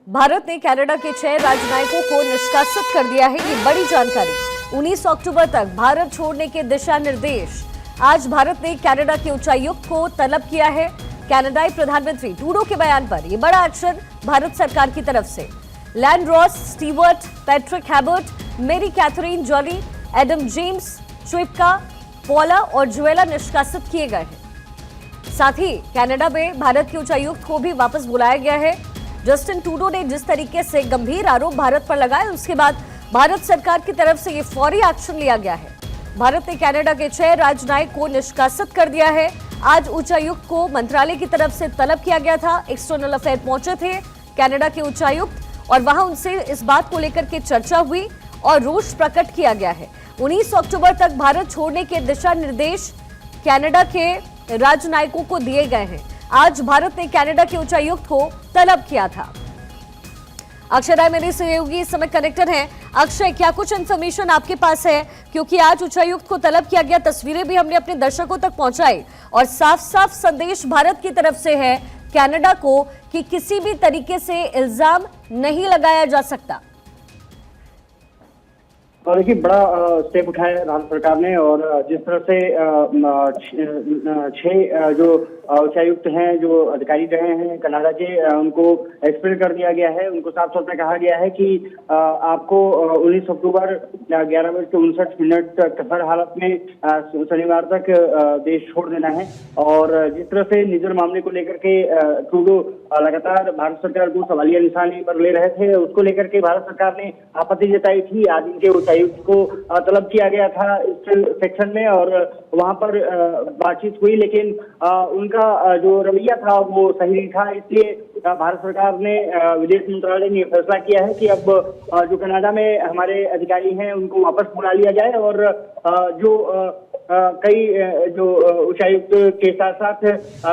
भारत ने कनाडा के 6 राजनयिकों को निष्कासित कर दिया है। ये बड़ी जानकारी। 19 अक्टूबर तक भारत छोड़ने के दिशा निर्देश। आज भारत ने कनाडा के उच्चायुक्त को तलब किया है। कनाडाई प्रधानमंत्री ट्रूडो के बयान पर यह बड़ा एक्शन भारत सरकार की तरफ से। लैंड Ross Stewart, Patrick Hebert, Mary Catherine Jolly, Adam James, Chuipka, Paula और जोएला निष्कासित किए गए हैं। साथ ही कनाडा में भारत के उच्चायुक्त को भी वापस बुलाया गया है। जस्टिन ट्रूडो ने जिस तरीके से गंभीर आरोप भारत पर लगाए, उसके बाद भारत सरकार की तरफ से ये फौरी एक्शन लिया गया है। भारत ने कनाडा के 6 राजनयिक को निष्कासित कर दिया है। आज उच्चायुक्त को मंत्रालय की तरफ से तलब किया गया था। एक्सटर्नल अफेयर पहुंचे थे कनाडा के उच्चायुक्त और वहां उनसे इस बात को लेकर के चर्चा हुई और रोष प्रकट किया गया है। 19 अक्टूबर तक भारत छोड़ने के दिशा निर्देश कनाडा के राजनयिकों को दिए गए हैं। आज भारत ने कनाडा के उच्चायुक्त को तलब किया था। अक्षय राय मेरे सहयोगी इस समय कनेक्टर हैं। अक्षय, क्या कुछ इन्फॉर्मेशन आपके पास है, क्योंकि आज उच्चायुक्त को तलब किया गया, तस्वीरें भी हमने अपने दर्शकों तक पहुंचाई और साफ साफ संदेश भारत की तरफ से है कनाडा को कि किसी भी तरीके से इल्जाम नहीं लगाया जा सकता। और देखिए, बड़ा स्टेप उठाया भारत सरकार ने और जिस तरह से 6 जो उच्चायुक्त हैं, जो अधिकारी रहे हैं कनाडा के, उनको एक्सपेल कर दिया गया है। उनको साफ तौर पर कहा गया है कि आपको 19 अक्टूबर 11:59 तक हर हालत में शनिवार तक देश छोड़ देना है। और जिस तरह से निजर मामले को लेकर के ट्रूडो लगातार भारत सरकार को सवालिया निशाने पर ले रहे थे, उसको लेकर के भारत सरकार ने आपत्ति जताई थी। आज इनके उच्चायुक्त को तलब किया गया था इस सेक्शन में और वहां पर बातचीत हुई, लेकिन उनका जो रवैया था वो सही नहीं था। इसलिए भारत सरकार ने, विदेश मंत्रालय ने फैसला किया है कि अब जो कनाडा में हमारे अधिकारी हैं उनको वापस बुला लिया जाए और जो कई जो उच्चायुक्त के साथ साथ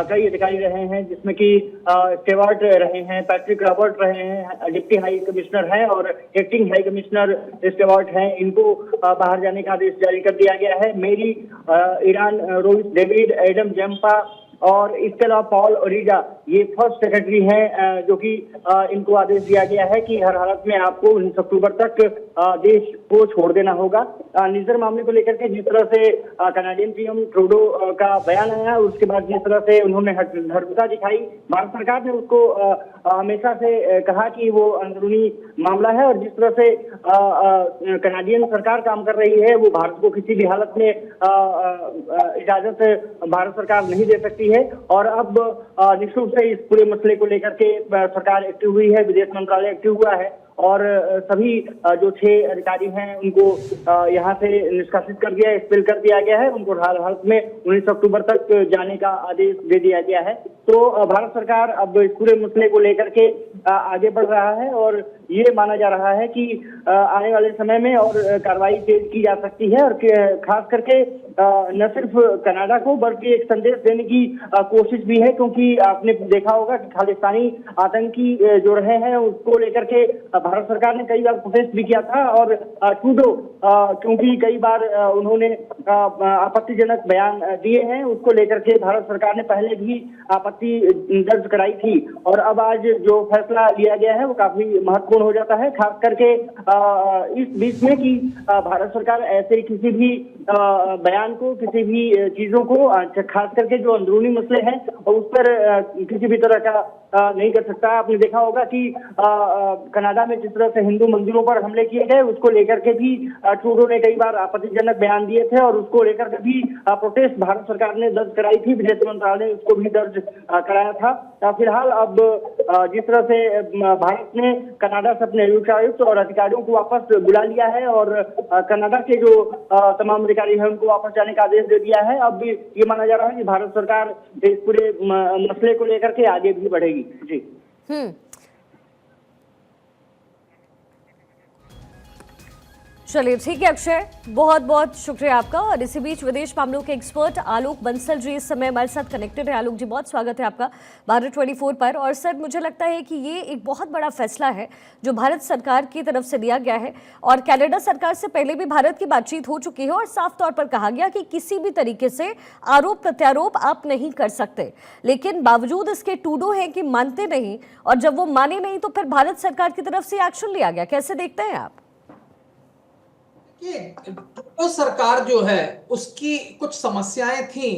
कई अधिकारी रहे हैं, जिसमें कि स्टेवार्ट रहे हैं, पैट्रिक रॉबर्ट रहे हैं, डिप्टी हाई कमिश्नर हैं और एक्टिंग हाई कमिश्नर स्टेवार्ट हैं, इनको बाहर जाने का आदेश जारी कर दिया गया है। मेरी Iran, Rohit David, Adam Zampa और इसके अलावा पॉल ओरिजा, ये फर्स्ट सेक्रेटरी हैं जो कि इनको आदेश दिया गया है कि हर हालत में आपको 19 अक्टूबर तक देश को छोड़ देना होगा। निजर मामले को लेकर के जिस तरह से कनाडियन पीएम ट्रूडो का बयान आया, उसके बाद जिस तरह से उन्होंने हठता दिखाई, भारत सरकार ने उसको हमेशा से कहा कि वो अंदरूनी मामला है और जिस तरह से कनाडियन सरकार काम कर रही है वो भारत को किसी भी हालत में इजाजत भारत सरकार नहीं दे सकती है। और अब निश्चित रूप से इस पूरे मसले को लेकर के सरकार एक्टिव हुई है, विदेश मंत्रालय एक्टिव हुआ है और सभी जो 6 अधिकारी हैं उनको यहाँ से निष्कासित कर दिया, एक्सपेल कर दिया गया है। उनको हर हालत में 19 अक्टूबर तक जाने का आदेश दे दिया गया है। तो भारत सरकार अब इस पूरे मसले को लेकर के आगे बढ़ रहा है और ये माना जा रहा है कि आने वाले समय में और कार्रवाई तेज की जा सकती है और खास करके न सिर्फ कनाडा को बल्कि एक संदेश देने की कोशिश भी है, क्योंकि आपने देखा होगा कि खालिस्तानी आतंकी जो रहे हैं उसको लेकर के भारत सरकार ने कई बार प्रोटेस्ट भी किया था और ट्रूडो क्योंकि कई बार उन्होंने आपत्तिजनक बयान दिए हैं, उसको लेकर के भारत सरकार ने पहले भी आपत्ति दर्ज कराई थी। और अब आज जो फैसला लिया गया है वो काफी महत्वपूर्ण हो जाता है, खास करके इस बीच में कि भारत सरकार ऐसे किसी भी बयान को, किसी भी चीजों को, खास करके जो अंदरूनी मसले हैं उस पर किसी भी तरह का नहीं कर सकता। आपने देखा होगा कि कनाडा में जिस तरह से हिंदू मंदिरों पर हमले किए गए, उसको लेकर के भी ट्रूडो ने कई बार आपत्तिजनक बयान दिए थे और उसको लेकर के भी प्रोटेस्ट भारत सरकार ने दर्ज कराई थी, विदेश मंत्रालय ने उसको भी दर्ज कराया था। फिलहाल अब जिस तरह से भारत ने कनाडा से अपने उच्चायुक्त और अधिकारियों को वापस बुला लिया है और कनाडा के जो तमाम अधिकारी हैं उनको वापस जाने का आदेश दे दिया है, अब ये माना जा रहा है कि भारत सरकार इस पूरे मसले को लेकर के आगे भी बढ़ेगी। जी चलिए ठीक है अक्षय, बहुत बहुत शुक्रिया आपका। और इसी बीच विदेश मामलों के एक्सपर्ट आलोक बंसल जी इस समय हमारे साथ कनेक्टेड है। आलोक जी, बहुत स्वागत है आपका भारत 24 पर। और सर, मुझे लगता है कि ये एक बहुत बड़ा फैसला है जो भारत सरकार की तरफ से लिया गया है। और कनाडा सरकार से पहले भी भारत की बातचीत हो चुकी है और साफ तौर पर कहा गया कि किसी भी तरीके से आरोप प्रत्यारोप आप नहीं कर सकते, लेकिन बावजूद इसके टूडो है कि मानते नहीं, और जब वो माने नहीं तो फिर भारत सरकार की तरफ से एक्शन लिया गया। कैसे देखते हैं आप? ट्रूडो सरकार जो है उसकी कुछ समस्याएं थी,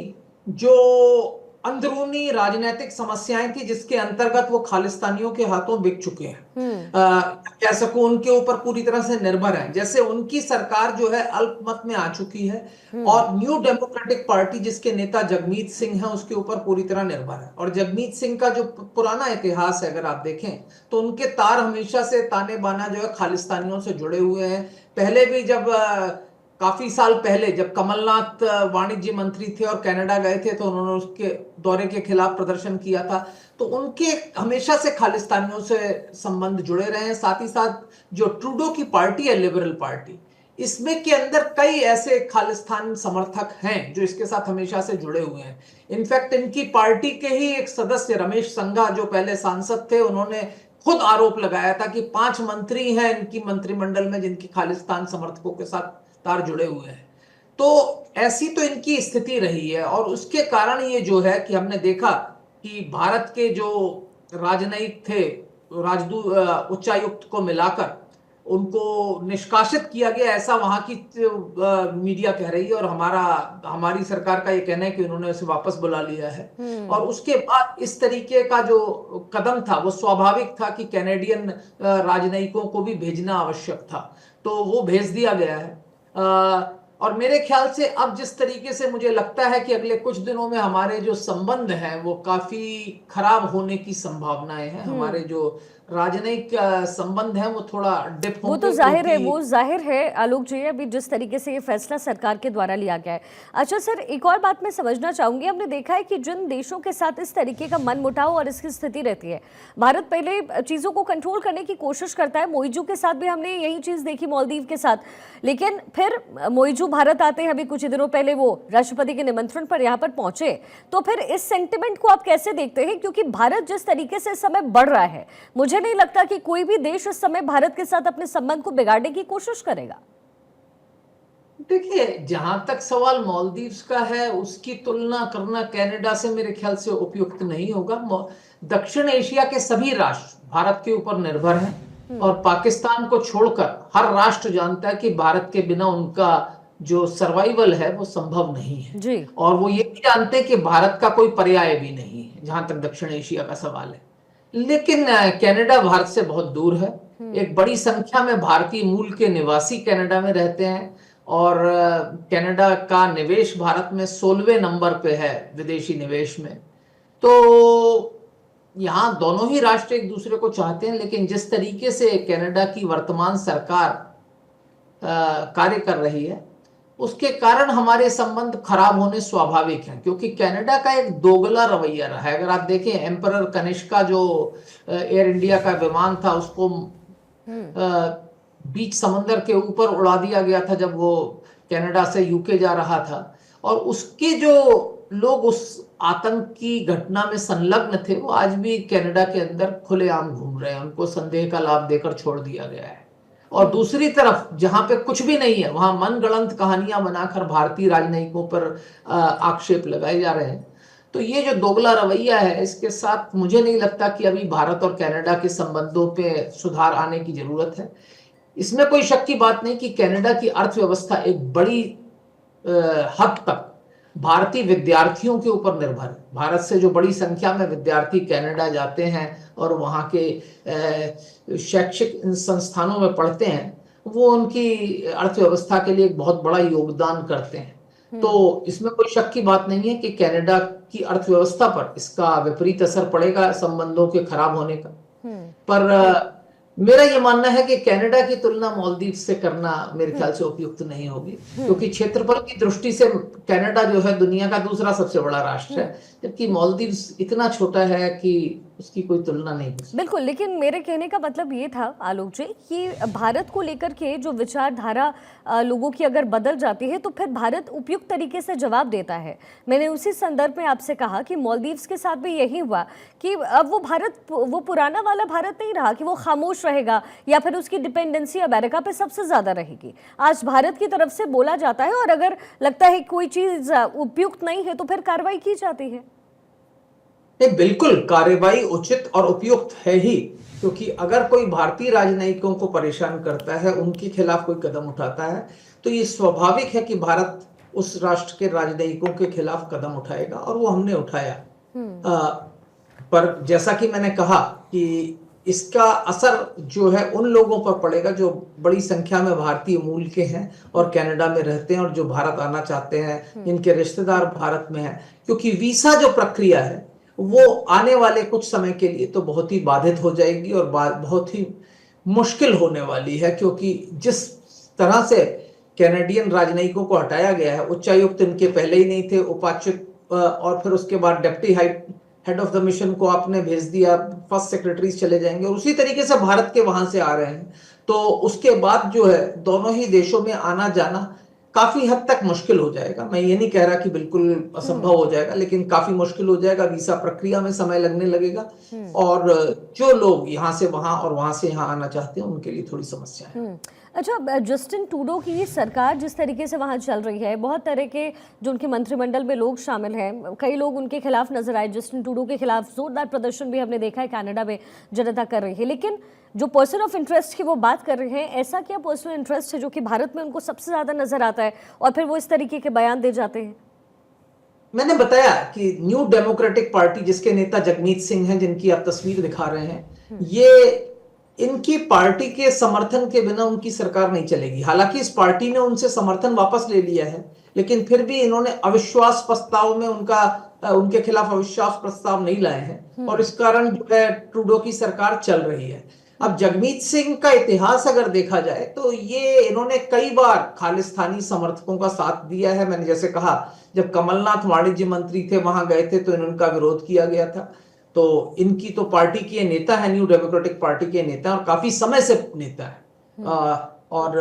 जो अंदरूनी राजनीतिक समस्याएं थी, जिसके अंतर्गत वो खालिस्तानियों के हाथों बिक चुके हैं। कह सकूं उनके ऊपर पूरी तरह से निर्भर है। जैसे उनकी सरकार जो है अल्पमत में आ चुकी है और न्यू डेमोक्रेटिक पार्टी जिसके नेता जगमीत सिंह है उसके ऊपर पूरी तरह निर्भर है। और जगमीत सिंह का जो पुराना इतिहास है अगर आप देखें तो उनके तार हमेशा से ताने बाना जो है खालिस्तानियों से जुड़े हुए हैं। पहले भी जब काफी साल पहले जब कमलनाथ वाणिज्य मंत्री थे और कनाडा गए थे तो उन्होंने उसके दौरे के खिलाफ प्रदर्शन किया था, तो उनके हमेशा से खालिस्तानियों से संबंध जुड़े रहे हैं। साथ ही साथ जो ट्रूडो की पार्टी है लिबरल पार्टी, इसमें के अंदर कई ऐसे खालिस्तान समर्थक हैं जो इसके साथ हमेशा से जुड़े हुए हैं। इनफैक्ट इनकी पार्टी के ही एक सदस्य रमेश संघा जो पहले सांसद थे, उन्होंने खुद आरोप लगाया था कि 5 मंत्री हैं इनकी मंत्रिमंडल में जिनकी खालिस्तान समर्थकों के साथ तार जुड़े हुए हैं। तो ऐसी तो इनकी स्थिति रही है और उसके कारण ये जो है कि हमने देखा कि भारत के जो राजनयिक थे, राजदूत उच्चायुक्त को मिलाकर उनको निष्कासित किया गया, ऐसा वहां की मीडिया कह रही है। और हमारी सरकार का ये कहना है कि उन्होंने उसे वापस बुला लिया है। और उसके बाद इस तरीके का जो कदम था वो स्वाभाविक था कि कैनेडियन राजनयिकों को भी भेजना आवश्यक था, तो वो भेज दिया गया है। और मेरे ख्याल से अब जिस तरीके से मुझे लगता है कि अगले कुछ दिनों में हमारे जो संबंध हैं वो काफी खराब होने की संभावनाएं हैं। हमारे जो राजनयिक संबंध है वो थोड़ा डिप होंगे। वो तो जाहिर है आलोक जी, अभी जिस तरीके से ये फैसला सरकार के द्वारा लिया गया है। अच्छा सर, एक और बात मैं समझना चाहूंगी। हमने देखा है कि जिन देशों के साथ इस तरीके का मनमुटाव और इसकी स्थिति रहती है, भारत पहले चीजों को कंट्रोल करने की कोशिश करता है। मोइजू के साथ भी हमने यही चीज देखी, मालदीव के साथ। लेकिन फिर मोइजू भारत आते हैं, अभी कुछ दिनों पहले वो राष्ट्रपति के निमंत्रण पर यहाँ पर पहुंचे, तो फिर इस सेंटिमेंट को आप कैसे देखते हैं? क्योंकि भारत जिस तरीके से इस समय बढ़ रहा है, मुझे नहीं लगता कि कोई भी देश इस समय भारत के साथ अपने संबंध को बिगाड़ने की कोशिश करेगा। देखिए, जहां तक सवाल मालदीव्स का है उसकी तुलना करना कनाडा से मेरे ख्याल से उपयुक्त नहीं होगा। दक्षिण एशिया के सभी राष्ट्र भारत के ऊपर निर्भर हैं और पाकिस्तान को छोड़कर हर राष्ट्र जानता है कि भारत के बिना उनका जो सर्वाइवल है वो संभव नहीं है जी। और वो ये भी जानते हैं कि भारत का कोई पर्याय भी नहीं है जहां तक दक्षिण एशिया का सवाल है। लेकिन कनाडा भारत से बहुत दूर है। एक बड़ी संख्या में भारतीय मूल के निवासी कनाडा में रहते हैं और कनाडा का निवेश भारत में 16वें नंबर पे है विदेशी निवेश में। तो यहाँ दोनों ही राष्ट्र एक दूसरे को चाहते हैं, लेकिन जिस तरीके से कनाडा की वर्तमान सरकार कार्य कर रही है उसके कारण हमारे संबंध खराब होने स्वाभाविक हैं, क्योंकि कनाडा का एक दोगला रवैया रहा है। अगर आप देखें, एम्परर कनिष्का जो एयर इंडिया का विमान था उसको बीच समंदर के ऊपर उड़ा दिया गया था जब वो कनाडा से यूके जा रहा था, और उसके जो लोग उस आतंकी घटना में संलग्न थे वो आज भी कनाडा के अंदर खुलेआम घूम रहे हैं। उनको संदेह का लाभ देकर छोड़ दिया गया है। और दूसरी तरफ जहां पे कुछ भी नहीं है वहां मनगढ़ंत कहानियां बनाकर भारतीय राजनयिकों पर आक्षेप लगाए जा रहे हैं। तो ये जो दोगला रवैया है, इसके साथ मुझे नहीं लगता कि अभी भारत और कनाडा के संबंधों पे सुधार आने की जरूरत है। इसमें कोई शक की बात नहीं कि कनाडा की अर्थव्यवस्था एक बड़ी हद तक भारतीय विद्यार्थियों के ऊपर निर्भर है। भारत से जो बड़ी संख्या में विद्यार्थी कनाडा जाते हैं और वहाँ के शैक्षिक संस्थानों में पढ़ते हैं, वो उनकी अर्थव्यवस्था के लिए एक बहुत बड़ा योगदान करते हैं। तो इसमें कोई शक की बात नहीं है कि कनाडा की अर्थव्यवस्था पर इसका विपरीत असर पड़ेगा संबंधों के खराब होने का। पर मेरा ये मानना है कि कनाडा की तुलना मालदीव से करना मेरे ख्याल से उपयुक्त नहीं होगी, क्योंकि क्षेत्रफल की दृष्टि से कनाडा जो है दुनिया का दूसरा सबसे बड़ा राष्ट्र है, जबकि मालदीव इतना छोटा है कि उसकी कोई तुलना नहीं हो सकती। बिल्कुल, लेकिन मेरे कहने का मतलब ये था आलोक जी कि भारत को लेकर के जो विचारधारा लोगों की अगर बदल जाती है तो फिर भारत उपयुक्त तरीके से जवाब देता है। मैंने उसी संदर्भ में आपसे कहा कि मालदीव्स के साथ भी यही हुआ कि अब वो भारत, वो पुराना वाला भारत नहीं रहा कि वो खामोश रहेगा या फिर उसकी डिपेंडेंसी अमेरिका पे सबसे ज़्यादा रहेगी। आज भारत की तरफ से बोला जाता है और अगर लगता है कोई चीज़ उपयुक्त नहीं है तो फिर कार्रवाई की जाती है। नहीं, बिल्कुल कार्रवाई उचित और उपयुक्त है ही, क्योंकि अगर कोई भारतीय राजनयिकों को परेशान करता है, उनके खिलाफ कोई कदम उठाता है, तो ये स्वाभाविक है कि भारत उस राष्ट्र के राजनयिकों के खिलाफ कदम उठाएगा, और वो हमने उठाया। पर जैसा कि मैंने कहा कि इसका असर जो है उन लोगों पर पड़ेगा जो बड़ी संख्या में भारतीय मूल के हैं और कनाडा में रहते हैं और जो भारत आना चाहते हैं, इनके रिश्तेदार भारत में हैं, क्योंकि वीसा जो प्रक्रिया है वो आने वाले कुछ समय के लिए तो बहुत ही बाधित हो जाएगी और बहुत ही मुश्किल होने वाली है, क्योंकि जिस तरह से कैनेडियन राजनयिकों को हटाया गया है, उच्चायुक्त इनके पहले ही नहीं थे, उपायुक्त और फिर उसके बाद deputy head of the mission को आपने भेज दिया, फर्स्ट सेक्रेटरीज चले जाएंगे, और उसी तरीके से भारत के वहां से आ रहे हैं, तो उसके बाद जो है दोनों ही देशों में आना जाना काफी हद तक मुश्किल हो जाएगा। मैं ये नहीं कह रहा कि बिल्कुल असंभव हो जाएगा, लेकिन काफी मुश्किल हो जाएगा। वीसा प्रक्रिया में समय लगने लगेगा, और जो लोग यहाँ से वहां और वहां से यहाँ आना चाहते हैं उनके लिए थोड़ी समस्या है। अच्छा, जस्टिन ट्रूडो की सरकार जिस तरीके से वहाँ चल रही है, बहुत तरह के जो उनके मंत्रिमंडल में लोग शामिल हैं, कई लोग उनके खिलाफ नजर आए। जस्टिन ट्रूडो के खिलाफ जोरदार प्रदर्शन भी हमने देखा है कनाडा में जनता कर रही है, लेकिन जो पर्सन ऑफ इंटरेस्ट की वो बात कर रहे हैं, ऐसा क्या पर्सनल इंटरेस्ट है जो कि भारत में उनको सबसे ज्यादा नजर आता है और फिर वो इस तरीके के बयान दे जाते हैं? मैंने बताया कि न्यू डेमोक्रेटिक पार्टी, जिसके नेता जगमीत सिंह हैं, जिनकी आप तस्वीर दिखा रहे हैं, ये इनकी पार्टी के समर्थन के बिना उनकी सरकार नहीं चलेगी। हालांकि इस पार्टी ने उनसे समर्थन वापस ले लिया है, लेकिन फिर भी इन्होंने अविश्वास प्रस्ताव में उनके खिलाफ अविश्वास प्रस्ताव नहीं लाए हैं, और इस कारण जो है ट्रूडो की सरकार चल रही है। अब जगमीत सिंह का इतिहास अगर देखा जाए तो ये इन्होंने कई बार खालिस्तानी समर्थकों का साथ दिया है। मैंने जैसे कहा, जब कमलनाथ वाणिज्य मंत्री थे वहां गए थे तो इनका विरोध किया गया था। तो इनकी तो पार्टी के नेता है, न्यू डेमोक्रेटिक पार्टी के नेता, और काफी समय से नेता है। और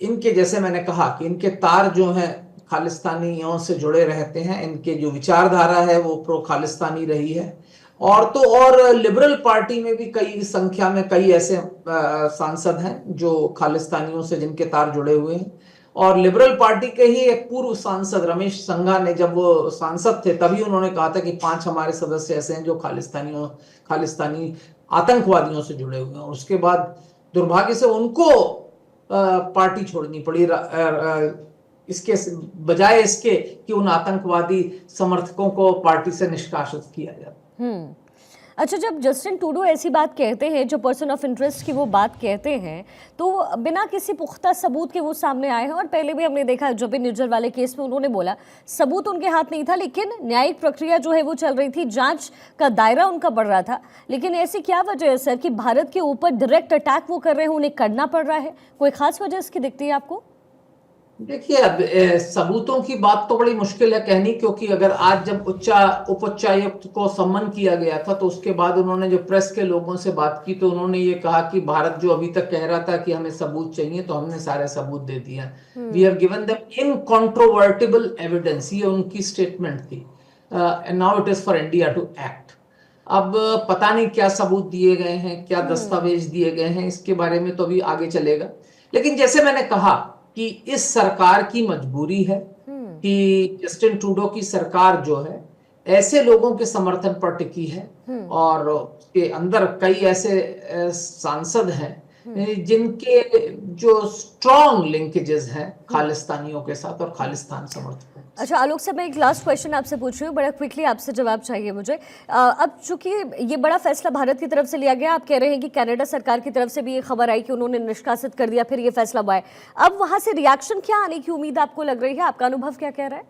इनके जैसे मैंने कहा कि इनके तार जो हैं खालिस्तानियों से जुड़े रहते हैं, इनके जो विचारधारा है वो प्रो खालिस्तानी रही है। और लिबरल पार्टी में भी कई संख्या में कई ऐसे सांसद हैं जो खालिस्तानियों से जिनके तार जुड़े हुए हैं। और लिबरल पार्टी के ही एक पूर्व सांसद रमेश संघा ने, जब वो सांसद थे तभी उन्होंने कहा था कि 5 हमारे सदस्य ऐसे हैं जो खालिस्तानी आतंकवादियों से जुड़े हुए हैं। उसके बाद दुर्भाग्य से उनको पार्टी छोड़नी पड़ी, इसके बजाय इसके कि उन आतंकवादी समर्थकों को पार्टी से निष्कासित किया जाए। अच्छा, जब जस्टिन ट्रूडो ऐसी बात कहते हैं, जो पर्सन ऑफ इंटरेस्ट की वो बात कहते हैं, तो बिना किसी पुख्ता सबूत के वो सामने आए हैं। और पहले भी हमने देखा जब भी निर्जर वाले केस में उन्होंने बोला सबूत उनके हाथ नहीं था, लेकिन न्यायिक प्रक्रिया जो है वो चल रही थी, जांच का दायरा उनका बढ़ रहा था। लेकिन ऐसी क्या वजह है सर कि भारत के ऊपर डायरेक्ट अटैक वो कर रहे हैं, उन्हें करना पड़ रहा है? कोई खास वजह इसकी दिखती है आपको? देखिए, अब सबूतों की बात तो बड़ी मुश्किल है कहनी, क्योंकि अगर आज जब उप उच्चायुक्त को सम्मन किया गया था तो उसके बाद उन्होंने जो प्रेस के लोगों से बात की तो उन्होंने ये कहा कि भारत जो अभी तक कह रहा था कि हमें सबूत चाहिए, तो हमने सारे सबूत दे दिए। We have given them incontrovertible evidence, ये उनकी स्टेटमेंट थी। And now it is for India to act. अब पता नहीं क्या सबूत दिए गए हैं, क्या दस्तावेज दिए गए हैं, इसके बारे में तो अभी आगे चलेगा। लेकिन जैसे मैंने कहा कि इस सरकार की मजबूरी है कि जस्टिन ट्रूडो की सरकार जो है ऐसे लोगों के समर्थन पर टिकी है, और उसके अंदर कई ऐसे सांसद हैं जिनके जो स्ट्रॉन्ग लिंकेजेस हैं खालिस्तानियों के साथ और खालिस्तान समर्थकों। अच्छा आलोक साहब, मैं एक लास्ट क्वेश्चन आपसे पूछ रही हूँ, बड़ा क्विकली आपसे जवाब चाहिए मुझे। अब चूंकि ये बड़ा फैसला भारत की तरफ से लिया गया, आप कह रहे हैं कि कनाडा सरकार की तरफ से भी ये खबर आई कि उन्होंने निष्कासित कर दिया, फिर ये फैसला हुआ है। अब वहां से रिएक्शन क्या आने की उम्मीद आपको लग रही है? आपका अनुभव क्या कह रहा है?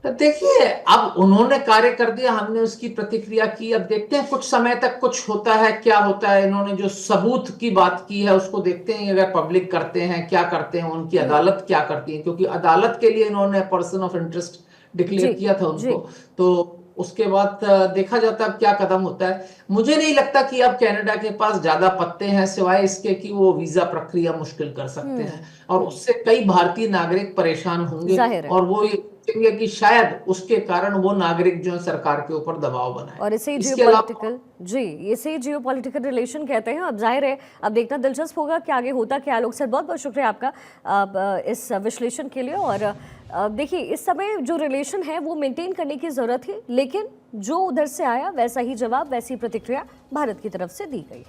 देखिए, अब उन्होंने कार्य कर दिया, हमने उसकी प्रतिक्रिया की। अब देखते हैं कुछ समय तक कुछ होता है, क्या होता है। इन्होंने जो सबूत की बात की है उसको देखते हैं अगर पब्लिक करते हैं, क्या करते हैं, उनकी अदालत क्या करती है, क्योंकि अदालत के लिए इन्होंने पर्सन ऑफ इंटरेस्ट डिक्लेयर किया था उनको। तो उसके बाद देखा जाता है अब क्या कदम होता है। मुझे नहीं लगता कि अब कनाडा के पास ज्यादा पत्ते हैं सिवाय इसके कि वो वीजा प्रक्रिया मुश्किल कर सकते हैं और उससे कई भारतीय नागरिक परेशान होंगे जाहिर है। और वो ये सोचेंगे कि शायद उसके कारण वो नागरिक जो है सरकार के ऊपर दबाव बनाए। और इसे इसके अलावा जियोपॉलिटिकल जी इसे जियोपॉलिटिकल रिलेशन कहते हैं। अब जाहिर है अब देखना दिलचस्प होगा कि आगे होता क्या। आलोक सर बहुत बहुत शुक्रिया आपका इस विश्लेषण के लिए। और देखिए इस समय जो रिलेशन है वो मेंटेन करने की जरूरत है, लेकिन जो उधर से आया वैसा ही जवाब वैसी प्रतिक्रिया भारत की तरफ से दी गई है।